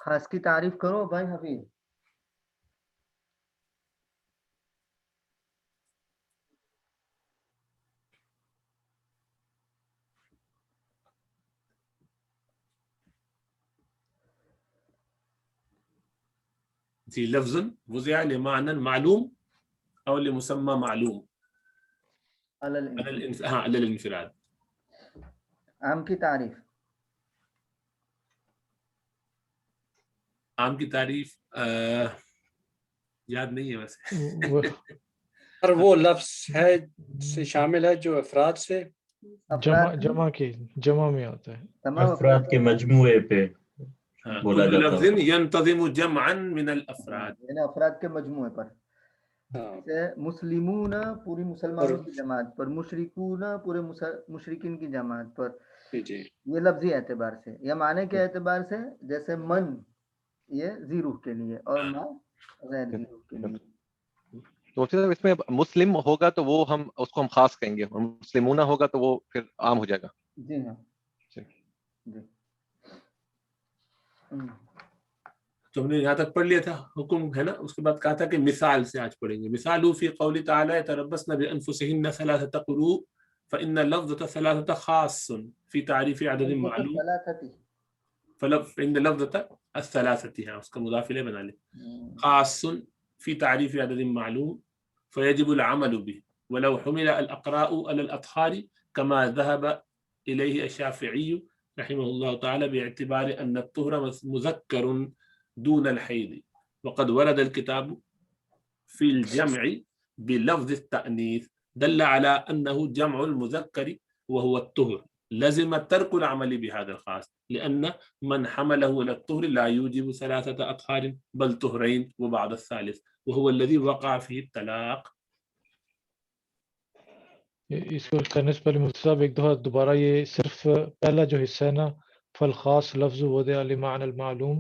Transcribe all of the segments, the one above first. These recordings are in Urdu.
خاص کی تعریف کرو بھائی حفیظ. جی لفظ وضع لمعنى معلوم او لمسمى معلوم على الانفراد. عام کی تعریف. عام کی تعریف یاد نہیں ہے ویسے. اور وہ لفظ ہے سے شامل ہے جو افراد سے جمع میں آتا ہے، افراد کے مجموعے پہ بولا كل جاتا لفظ ہے. ينتظم جمعا من الافراد، یعنی افراد کے مجموعے پر. جیسے مسلمون پوری مسلمانوں کی جماعت پر، مشرکون پورے مشرکین کی جماعت پر. یہ لفظی اعتبار سے یا معنی کے اعتبار سے، جیسے من یہ ذی روح کے لیے اور ما غیر ذی روح کے لیے. تو اس میں مسلم ہوگا تو وہ ہم اس کو ہم خاص کہیں گے، اور مسلمون ہوگا تو وہ پھر عام ہو جائے گا. جی ہاں جی. تو ہم نے یہاں تک پڑھ لیا تھا حکم ہے نا. اس کے بعد کہا تھا کہ مثال سے آج پڑھیں گے. مثال فی قول تعالی یتربصن بانفسهن ثلاثه قروء فان لفظة ثلاثة خاص في تعريف عدد معلوم. فإن لفظة الثلاثة اس کا مضاف الیہ بنا لیں. خاص في تعريف عدد معلوم فيجب العمل به ولو حمل الأقراء على الأطهار كما ذهب إليه الشافعي رحمه الله تعالى باعتبار أن الطهر مذكر دون الحيض، وقد ورد الكتاب في الجمع بلفظ التأنيث دل على أنه جمع المذكر وهو الطهر. لزم ترك العمل بهذا الخاص لأن من حمله على الطهر لا يوجب ثلاثة أطهار بل طهرين وبعد الثالث وهو الذي وقع فيه الطلاق. اس کو کرنے سے پہلے مفتی صاحب ایک دفعہ دوبارہ یہ صرف پہلا جو حصہ ہے نا فالخاص لفظ وضع لمعنى المعلوم،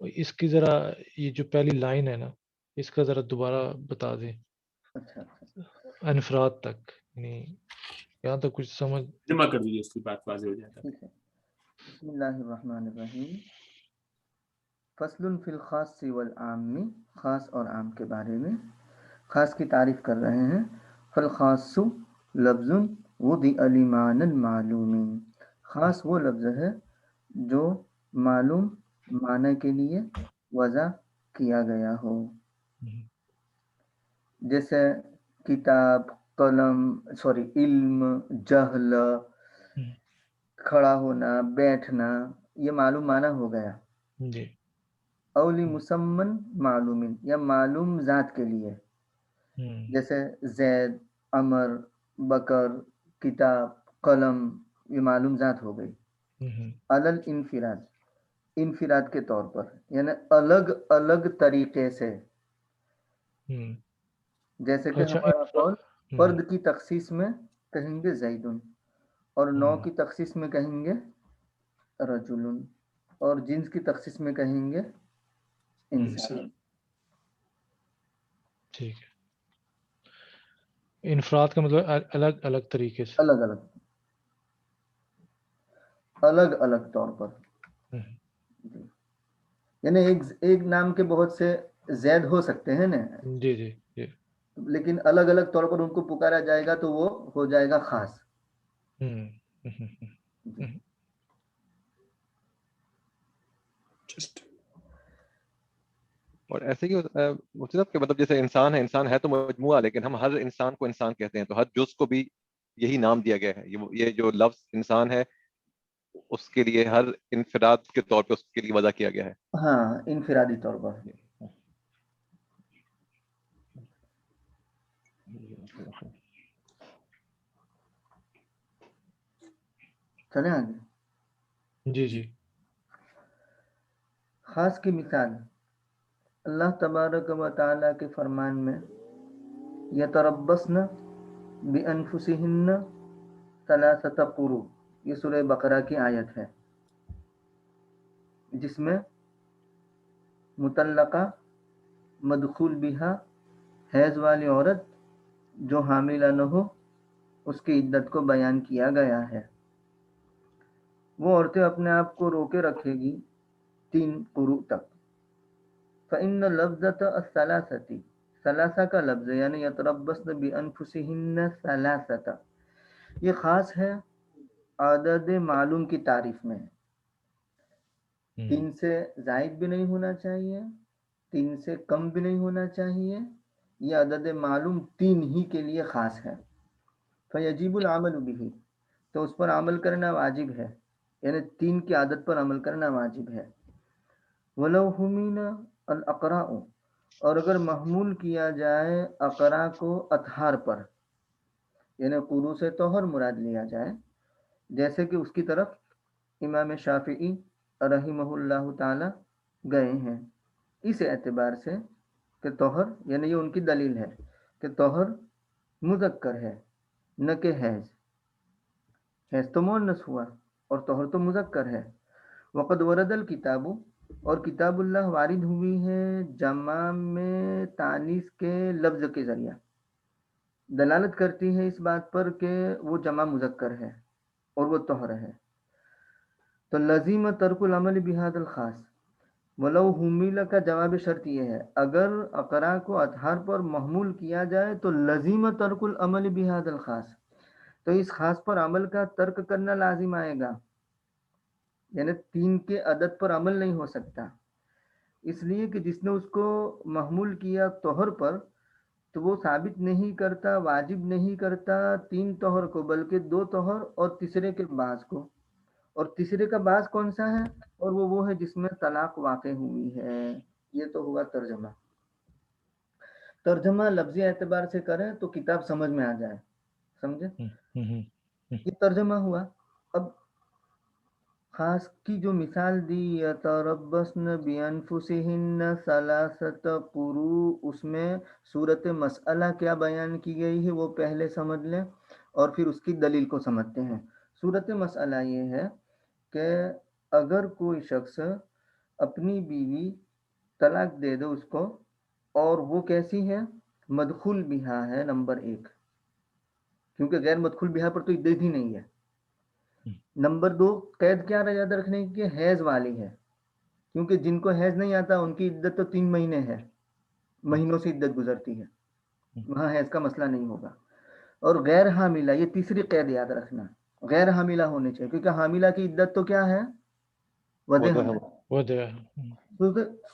اس کی ذرا یہ جو پہلی لائن ہے نا اس کا ذرا دوبارہ بتا دیں انفراد تک، یعنی یہاں تک کچھ سمجھ جمع کر دیجیے، اس کی بات واضح ہو جاتا ہے. بسم اللہ الرحمن الرحیم. فصل فی الخاص والعام، خاص اور عام کے بارے میں. خاص کی تعریف کر رہے ہیں. فالخاص لفظ وضع لمعنى المعلوم، خاص وہ لفظ ہے جو معلوم معنی کے لیے وضع کیا گیا ہو. جیسے کتاب، قلم، علم، جہل، کھڑا ہونا، بیٹھنا، یہ معلوم معنی ہو گیا. جی. اولی مسمن معلوم، یا معلوم ذات کے لیے، جیسے زید، عمر، بکر، کتاب، قلم، یہ معلوم ذات ہو گئی. علل انفراد، انفراد کے طور پر، یعنی الگ الگ طریقے سے. جیسے کہ ہمارا قول فرد کی تخصیص میں کہیں گے زیدن، اور نوع کی تخصیص میں کہیں گے رجل، اور جنس کی تخصیص میں کہیں گے انسان. ٹھیک ہے. انفراد کا مطلب الگ الگ طریقے سے، الگ الگ الگ الگ طور پر. یعنی ایک نام کے بہت سے زید ہو سکتے ہیں نا. جی جی جی. لیکن الگ الگ طور پر ان کو پکارا جائے گا تو وہ ہو جائے گا خاص. اور ایسے ہی مفتی صاحب کہ مطلب جیسے انسان ہے تو مجموعہ، لیکن ہم ہر انسان کو انسان کہتے ہیں، تو ہر جز کو بھی یہی نام دیا گیا ہے. یہ جو لفظ انسان ہے اس کے لیے ہر انفراد کے طور پہ اس کے لیے وضع کیا گیا ہے. ہاں انفرادی طور پر. چلیں آگے. جی جی. خاص کی مثال اللہ تبارک و تعالیٰ کے فرمان میں یتربصن بانفسہن ثلاثۃ قروء، یہ سورہ بقرہ کی آیت ہے، جس میں مطلقہ مدخول بہا حیض والی عورت جو حاملہ نہ ہو اس کی عدت کو بیان کیا گیا ہے. وہ عورتیں اپنے آپ کو روکے رکھے گی 3 قروء تک. فإن لفظة الثلاثة ثلاثہ کا لفظ یعنی یتربصن بأنفسہن ثلاثة یہ خاص ہے عدد معلوم کی تعریف میں. 3 سے زائد بھی نہیں ہونا چاہیے، 3 سے کم بھی نہیں ہونا چاہیے، یہ عدد معلوم 3 ہی کے لیے خاص ہے. فیجب العمل به تو اس پر عمل کرنا واجب ہے، یعنی 3 کی عادت پر عمل کرنا واجب ہے. ولو ہمین الاقراء اور اگر محمول کیا جائے اقراء کو اطہار پر، یعنی قروء سے طہر مراد لیا جائے، جیسے کہ اس کی طرف امام شافعی رحمہ اللہ تعالی گئے ہیں اس اعتبار سے کہ طہر یعنی یہ ان کی دلیل ہے کہ طہر مذکر ہے نہ کہ حیض. حیض تو مؤنث ہوا اور طہر تو مذکر ہے. وقد ورد الکتاب اور کتاب اللہ وارد ہوئی ہے جمع میں تانیث کے لفظ کے ذریعہ، دلالت کرتی ہے اس بات پر کہ وہ جمع مذکر ہے اور وہ طہر ہے. تو لزیم ترک العمل بہذا الخاص ولو حمل کا جواب شرط یہ ہے اگر اقراء کو اطہار پر محمول کیا جائے تو لزیم ترک العمل بہذا الخاص تو اس خاص پر عمل کا ترک کرنا لازم آئے گا، یعنی 3 کے عدد پر عمل نہیں ہو سکتا، اس لیے کہ جس نے اس کو محمول کیا طہر پر تو وہ ثابت نہیں کرتا، واجب نہیں کرتا 3 طہر کو بلکہ 2 طہر اور تیسرے کے بعض کو. اور تیسرے کا بعض کون سا ہے؟ اور وہ ہے جس میں طلاق واقع ہوئی ہے. یہ تو ہوا ترجمہ. ترجمہ لفظی اعتبار سے کریں تو کتاب سمجھ میں آ جائے، سمجھے؟ یہ ترجمہ ہوا. اب خاص کی جو مثال دی یتربصن بانفسہن ثلاثۃ قروء، اس میں صورت مسئلہ کیا بیان کی گئی ہے وہ پہلے سمجھ لیں اور پھر اس کی دلیل کو سمجھتے ہیں. صورت مسئلہ یہ ہے کہ اگر کوئی شخص اپنی بیوی طلاق دے دو اس کو، اور وہ کیسی ہے؟ مدخول بہا ہے نمبر 1، کیونکہ غیر مدخول بہا پر تو عدت ہی نہیں ہے. نمبر 2 قید کیا یاد رکھنے کی حیض والی ہے، کیونکہ جن کو حیض نہیں آتا ان کی عدت تو 3 مہینے ہے، مہینوں سے عدت گزرتی ہے، وہاں حیض کا مسئلہ نہیں ہوگا. اور غیر حاملہ، یہ تیسری قید یاد رکھنا، غیر حاملہ ہونے چاہیے، کیونکہ حاملہ کی عدت تو کیا ہے؟ وضع.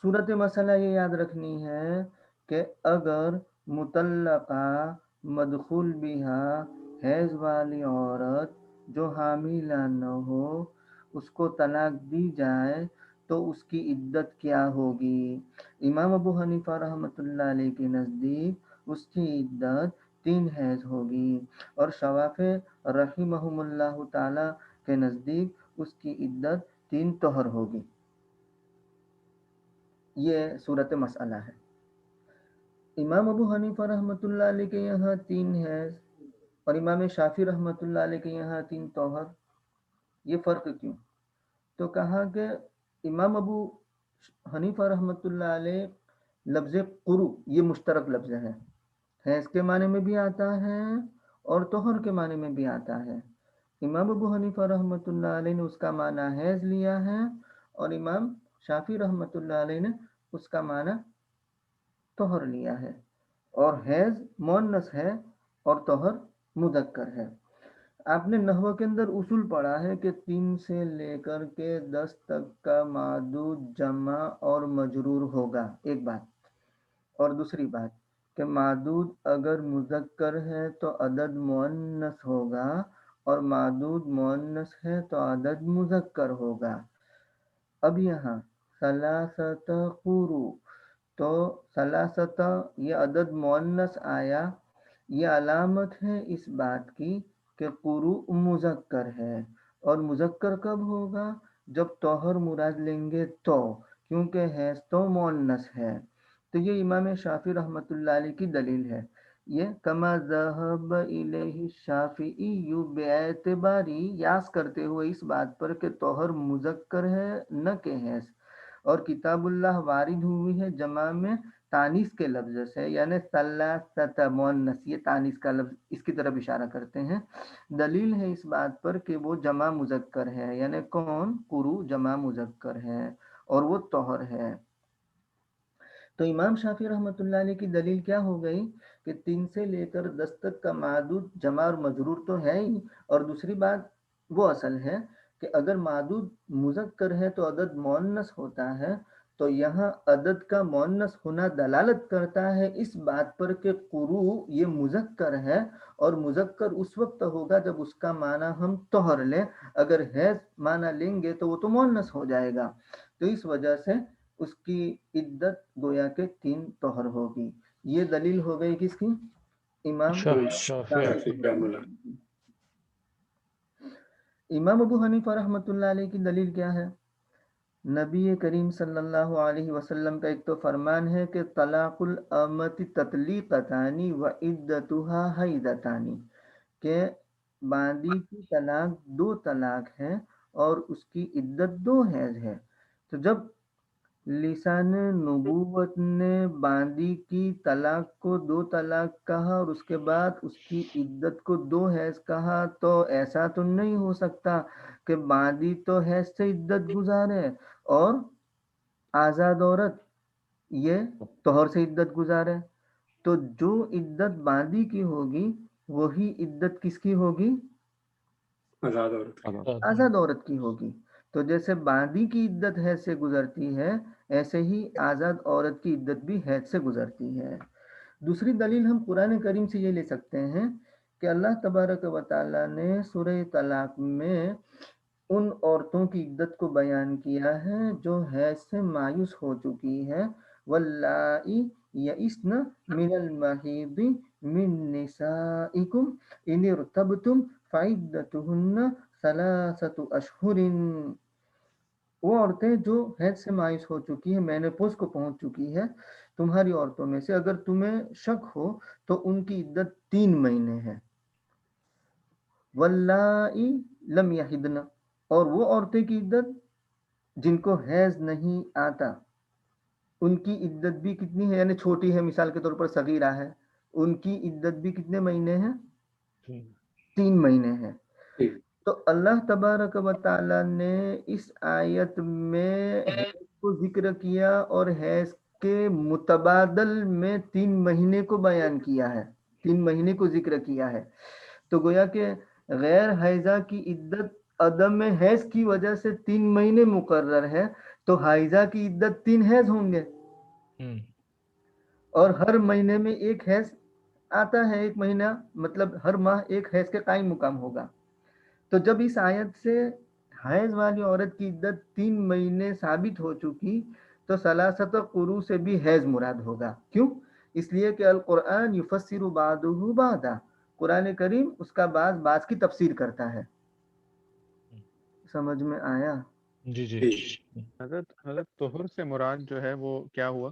صورت مسئلہ یہ یاد رکھنی ہے کہ اگر مطلقہ مدخول بہا حیض والی عورت جو حاملہ نہ ہو اس کو طلاق دی جائے تو اس کی عدت کیا ہوگی؟ امام ابو حنیفہ رحمۃ اللہ علیہ کے نزدیک اس کی عدت 3 حیض ہوگی، اور شوافع رحمہم اللہ تعالی کے نزدیک اس کی عدت 3 طہر ہوگی. یہ صورت مسئلہ ہے. امام ابو حنیفہ رحمۃ اللہ علیہ کے یہاں 3 حیض اور امام شافعی رحمۃ اللہ علیہ کے یہاں 3 طہر. یہ فرق کیوں؟ تو کہا کہ امام ابو حنیفہ رحمۃ اللہ علیہ لفظ قروء یہ مشترک لفظ ہے، حیض کے معنی میں بھی آتا ہے اور طہر کے معنی میں بھی آتا ہے. امام ابو حنیفہ رحمۃ اللہ علیہ نے اس کا معنی حیض لیا ہے اور امام شافعی رحمۃ اللہ علیہ نے اس کا معنی طہر لیا ہے، اور حیض مؤنث ہے اور طہر مذکر ہے. آپ نے نحو کے اندر اصول پڑھا ہے کہ 3 سے لے کر کے 10 تک کا معدود جمع اور مجرور ہوگا، ایک بات. اور دوسری بات کہ معدود اگر مذکر ہے تو عدد مؤنث ہوگا اور معدود مؤنث ہے تو عدد مذکر ہوگا. اب یہاں ثلاثۃ قروء تو ثلاثۃ یہ عدد مؤنث آیا، یہ علامت ہے اس بات کی کہ قروء مذکر ہے، اور مذکر کب ہوگا؟ جب طہر مراد لیں گے تو، کیونکہ حیض تو مؤنث ہے. تو یہ امام شافعی رحمۃ اللہ علیہ کی دلیل ہے. یہ کما ذہب الیہ الشافعی باعتباری یاس کرتے ہوئے اس بات پر کہ طہر مذکر ہے نہ کہ حیض، اور کتاب اللہ وارد ہوئی ہے جمع میں تانیث کے لفظ سے، یعنی ثلاثۃ مؤنث، یہ تانیث کا لفظ اس کی طرف اشارہ کرتے ہیں. دلیل ہے اس بات پر کہ وہ جمع مذکر ہے، یعنی کون؟ قروء جمع مذکر ہے، اور وہ طہر ہے۔ تو امام شافعی رحمۃ اللہ علیہ کی دلیل کیا ہو گئی کہ 3 سے لے کر 10 تک کا معدود جمع اور مجرور تو ہے ہی، اور دوسری بات وہ اصل ہے کہ اگر معدود مذکر ہے تو عدد مؤنث ہوتا ہے، تو یہاں عدد کا مؤنث ہونا دلالت کرتا ہے اس بات پر کہ قروء یہ مذکر ہے، اور مذکر اس وقت ہوگا جب اس کا معنی ہم طہر لیں، اگر حیض معنی لیں گے تو وہ تو مؤنث ہو جائے گا، تو اس وجہ سے اس کی عدت گویا کہ 3 طہر ہوگی۔ یہ دلیل ہو گئی کس کی؟ امام شافعی۔ امام ابو حنیفہ رحمۃ اللہ علیہ کی دلیل کیا ہے؟ نبی کریم صلی اللہ علیہ وسلم کا ایک تو فرمان ہے کہ طلاق الامۃ تطلیقتان وعدتها حیضتان، کہ باندی کی طلاق 2 طلاق ہے اور اس کی عدت 2 حیض ہے۔ تو جب لسان نبوت نے باندی کی طلاق کو 2 طلاق کہا اور اس کے بعد اس کی عدت کو 2 حیض کہا، تو ایسا تو نہیں ہو سکتا کہ باندی تو حیض سے عدت گزارے اور آزاد عورت یہ طہر سے عدت گزارے۔ تو جو عدت باندی کی ہوگی وہی عدت کس کی ہوگی؟ آزاد عورت کی ہوگی۔ تو جیسے باندی کی عدت حیض سے گزرتی ہے، ایسے ہی آزاد عورت کی عدت بھی حیض سے گزرتی ہے۔ دوسری دلیل ہم قرآن کریم سے یہ لے سکتے ہیں کہ اللہ تبارک و تعالیٰ نے سورہ طلاق میں ان عورتوں کی عدت کو بیان کیا ہے جو حیض سے مایوس ہو چکی ہے، واللائی یئسن من المحیض من نسائکم ان ارتبتم فعدتہن 3 اشہر، وہ عورتیں جو حیض سے مایوس ہو چکی ہیں، مینوپوز کو پہنچ چکی ہے تمہاری عورتوں میں سے، اگر تمہیں شک ہو تو ان کی عدت 3 مہینے ہے۔ واللائی لم یحضن، اور وہ عورتیں کی عدت جن کو حیض نہیں آتا ان کی عدت بھی کتنی ہے، یعنی چھوٹی ہے، مثال کے طور پر صغیرہ ہے، ان کی عدت بھی کتنے مہینے ہیں؟ 3 مہینے ہیں۔ تو اللہ تبارک و تعالی نے اس آیت میں حیض کو ذکر کیا اور حیض کے متبادل میں 3 مہینے کو بیان کیا ہے، 3 مہینے کو ذکر کیا ہے۔ تو گویا کہ غیر حیضہ کی عدت عدم حیض کی وجہ سے 3 مہینے مقرر ہے، تو حائضہ کی عدت 3 حیض ہوں گے، اور ہر مہینے میں 1 حیض آتا ہے، 1 مہینہ مطلب ہر ماہ 1 حیض کے قائم مقام ہوگا۔ تو جب اس آیت سے حیض والی عورت کی عدت 3 مہینے ثابت ہو چکی تو 3 قروء سے بھی حیض مراد ہوگا۔ کیوں؟ اس لیے کہ القرآن یفسر بعضہ بعضا، قرآن کریم اس کا بعض کی تفسیر کرتا ہے۔ سمجھ میں آیا؟ جی جی۔ حضرت طہر سے مراد جو ہے وہ کیا ہوا؟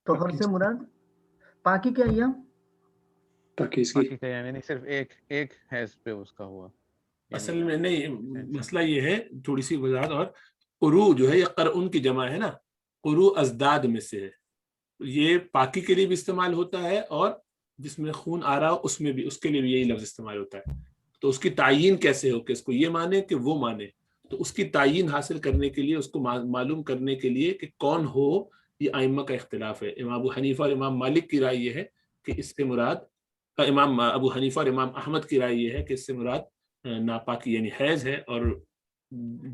طہر سے مراد پاکی کے ایام، پاکی کا یعنی صرف ایک حیض پہ اس کا ہوا؟ اصل میں نہیں، مسئلہ یہ ہے، تھوڑی سی وضاحت، اور قروء جو ہے یہ قرء کی جمع ہے نا، قروء ازداد میں سے ہے، یہ پاکی کے لیے بھی استعمال ہوتا ہے اور جس میں خون آ رہا ہو اس میں بھی، اس کے لیے بھی یہی لفظ استعمال ہوتا ہے۔ تو اس کی تعیین کیسے ہو کہ اس کو یہ مانے کہ وہ مانے، تو اس کی تعیین حاصل کرنے کے لیے، اس کو معلوم کرنے کے لیے کہ کون ہو، یہ ائمہ کا اختلاف ہے۔ امام ابو حنیفہ اور امام مالک کی رائے یہ ہے کہ اس سے مراد، امام ابو حنیفہ اور امام احمد کی رائے یہ ہے کہ اس سے مراد ناپاکی یعنی حیض ہے، اور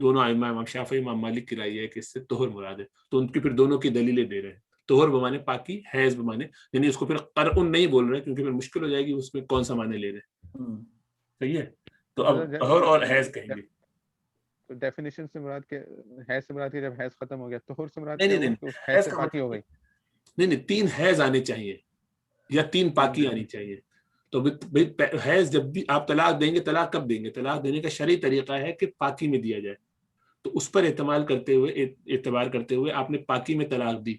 دونوں ائمہ امام شافعی امام مالک کی رائے یہ ہے کہ اس سے طہر مراد ہے۔ تو ان کی پھر دونوں کی دلیلیں دے رہے ہیں، طہر بمانے پاکی، حیض بمانے، یعنی اس کو پھر قرء نہیں بول رہے کیونکہ پھر مشکل ہو جائے گی اس میں کون سا معنی لے رہے ہیں۔ صحیح ہے، تو اب طہر اور حیض کہیں گے۔ تو ڈیفینیشن سے مراد کہ حیض سے مراد کہ جب حیض ختم ہو گیا، طہر سے مراد نہیں کیا ہوا کہ اس حیض سے پاکی ہو گئی؟ نہیں، 3 حیض آنے چاہیے یا 3 پاکی آنی چاہیے۔ تو حیض جب بھی آپ طلاق دیں گے، طلاق کب دیں گے؟ طلاق دینے کا شرعی طریقہ ہے کہ پاکی میں دیا جائے، تو اس پر اعتبار کرتے ہوئے آپ نے پاکی میں طلاق دی،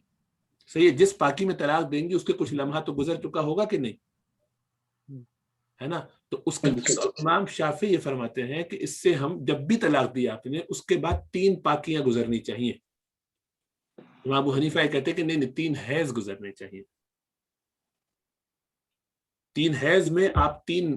صحیح ہے۔ جس پاکی میں طلاق دیں گے اس کے کچھ لمحہ تو گزر چکا ہوگا کہ نہیں، ہے نا؟ تو اس کے امام شافعی یہ فرماتے ہیں کہ اس سے ہم جب بھی طلاق دی آپ نے اس کے بعد 3 پاکیاں گزرنی چاہیے۔ امام ابو حنیفہ یہ کہتے ہیں کہ نہیں، 3 حیض گزرنے چاہیے۔ 3 حیض میں آپ 3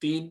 3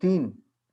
3,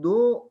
2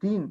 3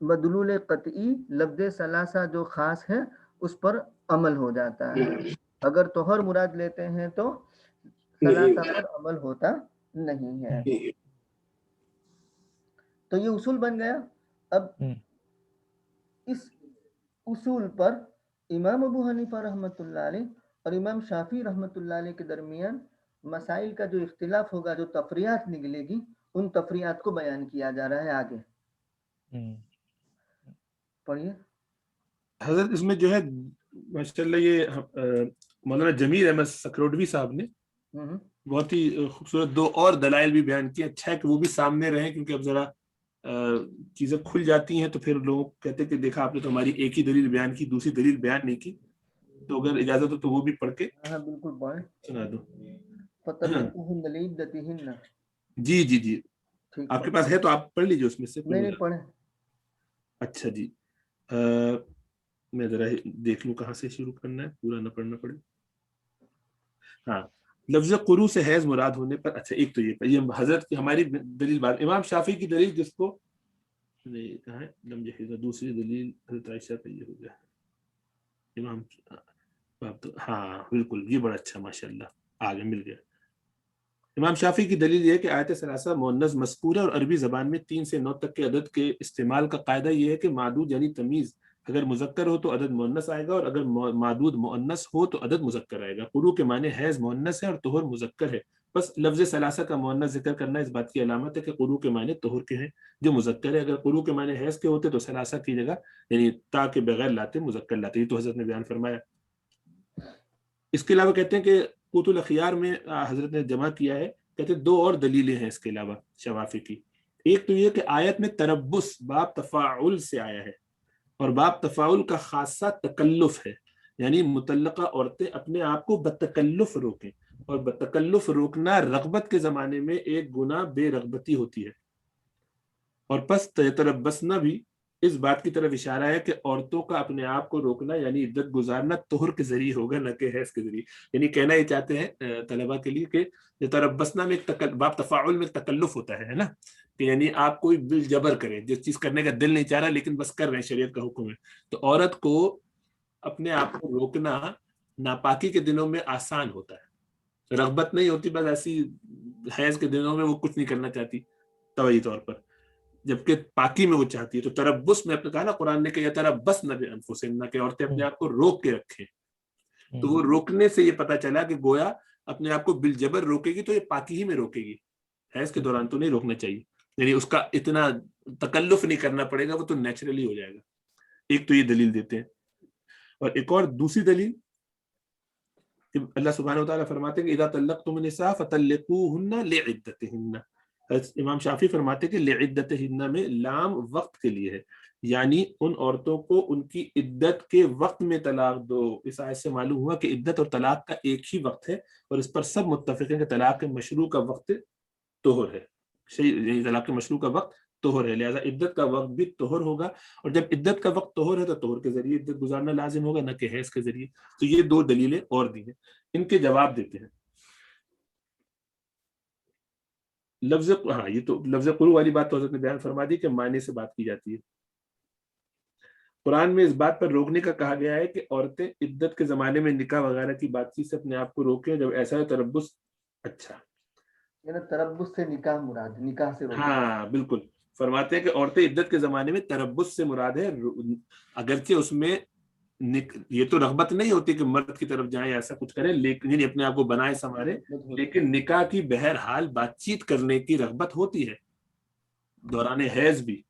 مدلول قطعی لفظ ثلاثہ جو خاص ہے اس پر عمل ہو جاتا ہے. اگر طہر مراد لیتے ہیں تو ثلاثہ پر عمل ہوتا نہیں ہے. تو یہ اصول بن گیا. اب اس اصول پر امام ابو حنیفہ رحمۃ اللہ علیہ اور امام شافعی رحمۃ اللہ علیہ کے درمیان مسائل کا جو اختلاف ہوگا، جو تفریعات نکلے گی، ان تفریعات کو بیان کیا جا رہا ہے آگے. پڑھیے حضرت. اس میں جو ہے ماشاءاللہ یہ مولانا جمیل احمد سکروٹوی صاحب نے بہت ہی خوبصورت دو اور دلائل بھی بیان کیے. اچھا ہے کہ وہ بھی سامنے رہیں، کیونکہ اب ذرا چیزیں کھل جاتی ہیں تو پھر لوگ کہتے کہ دیکھا آپ نے تو ہماری ایک ہی دلیل بیان کی، دوسری دلیل بیان نہیں کی. تو اگر اجازت ہو تو وہ بھی پڑھ کے ہاں بالکل پڑھیں. سنا دو. فَطَلِّقُوهُنَّ لِعِدَّتِهِنَّ. جی جی جی آپ کے پاس ہے تو آپ پڑھ لیجیے اس میں سے. نہیں پڑھیں. اچھا جی میں ذرا دیکھ لوں کہاں سے شروع کرنا ہے، پورا نہ پڑھنا پڑے. ہاں لفظ قرو سے حیض مراد ہونے پر. اچھا ایک تو یہ حضرت کی ہماری دلیل بات امام شافعی کی دلیل جس کو کہاں ہے دوسری دلیل حضرت عائشہ کا یہ ہو گیا امام. ہاں بالکل یہ بڑا اچھا ماشاءاللہ آگے مل گیا. امام شافعی کی دلیل یہ ہے کہ آیت ثلاثہ مؤنث مذکور ہے اور عربی زبان میں 3 سے 9 تک کے عدد کے استعمال کا قاعدہ یہ ہے کہ معدود یعنی تمیز اگر مذکر ہو تو عدد مؤنث آئے گا، اور اگر معدود مؤنث ہو تو عدد مذکر آئے گا. قروء کے معنی حیض مؤنث ہے اور طہر مذکر ہے. بس لفظ ثلاثہ کا مؤنث ذکر کرنا اس بات کی علامت ہے کہ قروء کے معنی طہر کے ہیں جو مذکر ہے. اگر قروء کے معنی حیض کے ہوتے تو ثلاثہ کی جگہ یعنی تا کے بغیر لاتے مذکر لاتے. یہ تو حضرت نے بیان فرمایا. اس کے علاوہ کہتے ہیں کہ قوت الاخیار میں حضرت نے جمع کیا ہے، کہتے ہیں 2 اور دلیلیں ہیں اس کے علاوہ شوافی کی. ایک تو یہ کہ آیت میں تربص باب تفاعل سے آیا ہے، اور باب تفاعل کا خاصہ تکلف ہے، یعنی متعلقہ عورتیں اپنے آپ کو بتکلف روکیں. اور بتکلف روکنا رغبت کے زمانے میں ایک گناہ بے رغبتی ہوتی ہے. اور پس تربصنا بھی اس بات کی طرف اشارہ ہے کہ عورتوں کا اپنے آپ کو روکنا یعنی عدت گزارنا طہر کے ذریعے ہوگا، نہ کہ حیض کے ذریعے. یعنی کہنا یہ چاہتے ہیں طلبہ کے لیے کہ تربصنا میں باب تفاعل میں تکلف ہوتا ہے نا، کہ یعنی آپ کوئی بالجبر کریں، جس چیز کرنے کا دل نہیں چاہ رہا لیکن بس کر رہے ہیں، شریعت کا حکم ہے. تو عورت کو اپنے آپ کو روکنا ناپاکی کے دنوں میں آسان ہوتا ہے، رغبت نہیں ہوتی، بس ایسی حیض کے دنوں میں وہ کچھ نہیں کرنا چاہتی طبعی طور پر، جبکہ پاکی میں وہ چاہتی ہے. تو تربص میں اپنے کہا نا قرآن نے کہ یتربصن بانفسہن، کہ عورتیں اپنے آپ کو روک کے رکھیں. تو وہ روکنے سے یہ پتہ چلا کہ گویا اپنے آپ کو بالجبر روکے گی تو یہ پاکی ہی میں روکے گی، حیض کے دوران تو نہیں روکنا چاہیے. یعنی اس کا اتنا تکلف نہیں کرنا پڑے گا، وہ تو نیچرلی ہو جائے گا. ایک تو یہ دلیل دیتے ہیں. اور ایک اور دوسری دلیل کہ اللہ سبحانہ وتعالیٰ فرماتے ہیں کہ اذا طلقتم النساء فطلقوهن لعدتهن. امام شافعی فرماتے ہیں کہ لعدتهن میں لام وقت کے لیے ہے، یعنی ان عورتوں کو ان کی عدت کے وقت میں طلاق دو. اس آیت سے معلوم ہوا کہ عدت اور طلاق کا ایک ہی وقت ہے، اور اس پر سب متفق ہیں کہ طلاق مشروع کا وقت طہر ہے. یعنی طلاق مشروع کا وقت طہر ہے، لہذا عدت کا وقت بھی طہر ہوگا. اور جب عدت کا وقت طہر ہے تو طہر کے ذریعے عدت گزارنا لازم ہوگا، نہ کہ حیض کے ذریعے. تو یہ 2 دلیلیں اور دی ہیں، ان کے جواب دیتے ہیں. لفظ ہاں یہ تو لفظ قرو والی بات تو حضرت نے بیان فرما دی کہ معنی سے بات کی جاتی ہے. قرآن میں اس بات پر روکنے کا کہا گیا ہے کہ عورتیں عدت کے زمانے میں نکاح وغیرہ کی بات چیت سے اپنے آپ کو روکیں. جب ایسا ہے تربص. اچھا تربص سے نکاح مراد، نکاح سے روکنا. ہاں بالکل فرماتے ہیں کہ عورتیں عدت کے زمانے میں تربص سے مراد ہے، اگرچہ اس میں یہ تو رغبت نہیں ہوتی کہ مرد کی طرف جائیں ایسا کچھ کریں، لیکن اپنے آپ کو بنائے سنوارے، لیکن نکاح کی بہرحال بات چیت کرنے کی رغبت ہوتی ہے دوران حیض بھی.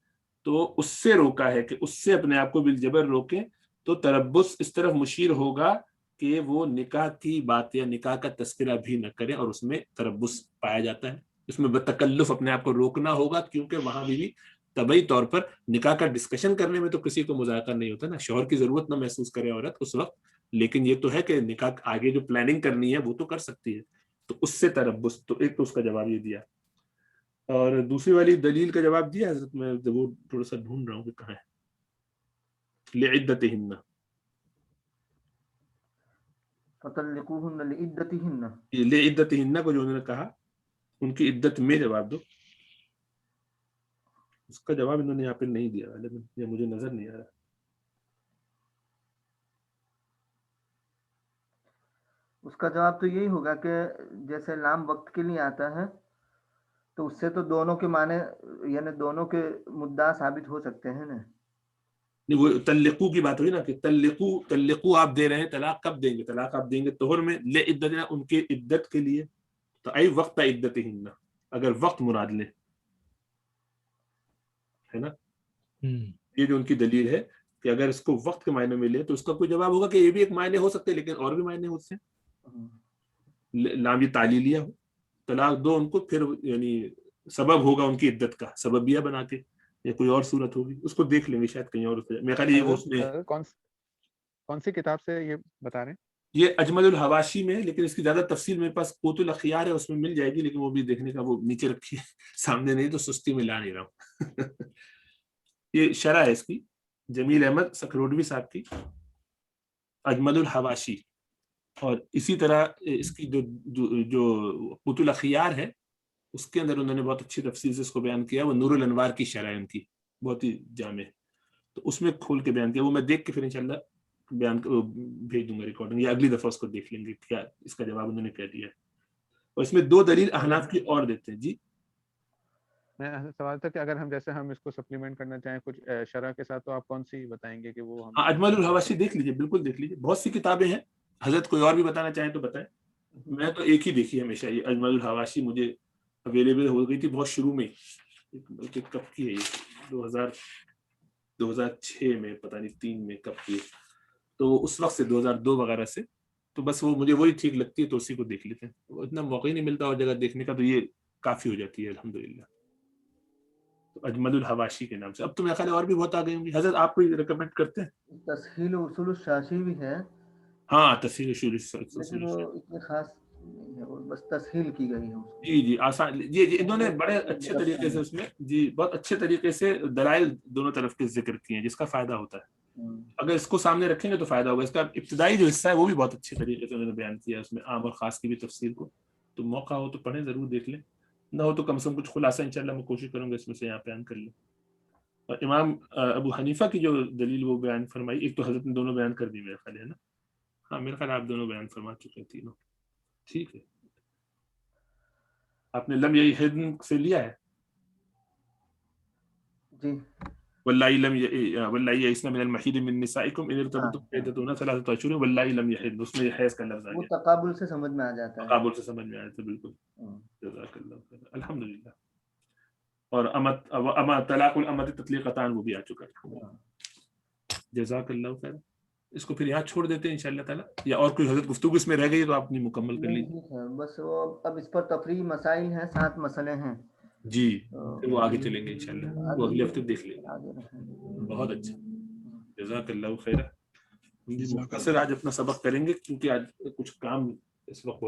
تو اس سے روکا ہے کہ اس سے اپنے آپ کو بالجبر روکیں. تو تربص اس طرف مشیر ہوگا کہ وہ نکاح کی بات یا نکاح کا تذکرہ بھی نہ کریں، اور اس میں تربص پایا جاتا ہے. اس میں بتکلف اپنے آپ کو روکنا ہوگا، کیونکہ وہاں بھی طبعی طور پر نکاح کا ڈسکشن کرنے میں تو کسی کو مذاکرہ نہیں ہوتا نا، شوہر کی ضرورت نہ محسوس کرے عورت اس وقت، لیکن یہ تو ہے کہ نکاح آگے جو پلاننگ کرنی ہے وہ تو کر سکتی ہے. تو اس سے تربص. تو ایک تو اس کا جواب یہ دیا، اور دوسری والی دلیل کا جواب دیا حضرت. میں وہ تھوڑا سا ڈھونڈ رہا ہوں کہ کہاں ہے. لعدتہن، فطلقوهن لعدتهن، لعدتہن کو جو انہوں نے کہا ان کی عدت میں جواب دو. اس کا جواب انہوں نے یہاں پہ نہیں دیا غالباً، یہ مجھے نظر نہیں آ رہا. اس کا جواب تو یہی ہوگا کہ جیسے لام وقت کے لیے آتا ہے تو اس سے تو دونوں کے معنی یعنی دونوں کے مدعا ثابت ہو سکتے ہیں نا. نہیں، وہ تلقو کی بات ہوئی نا کہ تلقو آپ دے رہے ہیں، طلاق کب دیں گے؟ طلاق آپ دیں گے طہر میں، لے عدتنا ان کے عدت کے لیے، تو ای وقت عدتہن، اگر وقت مراد لیں، ہے نا. یہ جو ان کی دلیل ہے کہ اگر اس کو وقت کے معنی میں لے تو اس کا کوئی جواب ہوگا کہ یہ بھی ایک معنی ہو سکتے لیکن اور بھی معنی ہوتے ہیں. لام یہ تعلیلیہ ہو، طلاق دو ان کو، پھر یعنی سبب ہوگا ان کی عدت کا، سببیہ بنا کے، یا کوئی اور صورت ہوگی، اس کو دیکھ لیں گے شاید کہیں اور. میرے خیال یہ اس میں کون سی کتاب سے یہ بتا رہے ہیں؟ یہ اجمل الحواشی میں ہے، لیکن اس کی زیادہ تفصیل میرے پاس قوت الاخیار ہے، اس میں مل جائے گی، لیکن وہ بھی دیکھنے کا، وہ نیچے رکھی ہے سامنے نہیں تو سستی میں لا نہیں رہا ہوں. یہ شرح ہے اس کی، جمیل احمد سکھروڈوی صاحب کی اجمل الحواشی. اور اسی طرح اس کی جو قوت الاخیار ہے اس کے اندر انہوں نے بہت اچھی تفصیل سے اس کو بیان کیا. وہ نور الانوار کی شرح ہے ان کی، بہت ہی جامع، تو اس میں کھول کے بیان کیا. وہ میں دیکھ کے پھر انشاءاللہ بیان بھیج دوں گا ریکارڈنگ، یا اگلی دفعہ اس کو دیکھ لیں گے کیا اس کا جواب انہوں نے کیا دیا. اور اس میں 2 دلیل احناف کی اور دیتے ہیں. جی میں سوال تھا کہ اگر ہم جیسے ہم اس کو سپلیمنٹ کرنا چاہیں کچھ شرح کے ساتھ، تو آپ کون سی بتائیں گے کہ وہ ہم؟ اجمل الحواشی دیکھ لیجیے، بالکل دیکھ لیجیے، بہت سی کتابیں ہیں. حضرت کوئی اور بھی بتانا چاہیں تو بتائیں. میں تو ایک ہی دیکھی ہمیشہ، یہ اجمل الحواشی مجھے اویلیبل ہو گئی تھی بہت شروع میں، بلکہ کب کی ہے یہ، 2006 میں، پتہ نہیں 3 میں کب کی ہے، تو اس وقت سے 2002 وغیرہ سے. تو بس وہ مجھے وہی ٹھیک لگتی ہے تو اسی کو دیکھ لیتے ہیں. اتنا موقع ہی نہیں ملتا اور جگہ دیکھنے کا، تو یہ کافی ہو جاتی ہے الحمدللہ. اجمل الحواشی کے نام سے. اب تو میرے خیال اور بھی بہت آ گئی ہوں گی. حضرت آپ کوئی ریکمینڈ کرتے ہیں؟ تسہیل اصول الشاشی بھی ہے، ہاں تفسیر اصول لیکن وہ اتنی خاص نہیں ہے، وہ بس تسہیل کی گئی ہے اس کو. جی آسان. جی انہوں نے بڑے اچھے طریقے سے اس میں، جی بہت اچھے طریقے سے دلائل دونوں طرف کے ذکر کیے ہیں، جس کا فائدہ ہوتا ہے. اگر اس کو سامنے رکھیں گے تو فائدہ ہوگا. اس کا ابتدائی جو حصہ ہے وہ بھی بہت اچھے طریقے سے انہوں نے بیان کیا ہے، اس میں عام اور خاص کی بھی تفسیر کو. تو موقع ہو تو پڑھیں، ضرور دیکھ لیں، نہ ہو تو کم سے کم کچھ خلاصہ انشاءاللہ میں کوشش کروں گا اس میں سے یہاں بیان کر لیں. اور امام ابو حنیفہ کی جو دلیل وہ بیان فرمائی، ایک تو حضرت نے دونوں بیان کر دی میرے خیال ہے نا. ہاں میرے خیال آپ دونوں بیان فرما چکے ہیں تینوں. ٹھیک ہے. آپ نے لم یحدن سے لیا ہے؟ جی. واللہ لم یئسن من المحیض من نسائکم ان ارتبتم فعدتهن ثلاثۃ اشہر واللہ لم یحدن، اس میں حیض کا لفظ آ وہ گیا. تقابل سے سمجھ میں آ جاتا ہے. تقابل سے سمجھ میں آیا تھا، بالکل. جزاک اللہ خیر. الحمدللہ. اور اما طلاق الامۃ تطلیقتان وہ بھی آ چکا ہے. جزاک اللہ خیر. اس کو پھر یہاں چھوڑ دیتے ہیں انشاءاللہ تعالی، یا اور کوئی حضرت گفتگو اس میں رہ گئی تو آپ نے مکمل کر لیجیے. بس وہ اب اس پر تفریعی مسائل ہیں، 7 مسئلے ہیں. جی پھر وہ آگے چلیں گے انشاءاللہ، وہ اگلے ہفتے دیکھ لیں گے. بہت اچھا. جزاک اللہ خیر. مختصر آج اپنا سبق کریں گے کیونکہ آج کچھ کام اس وقت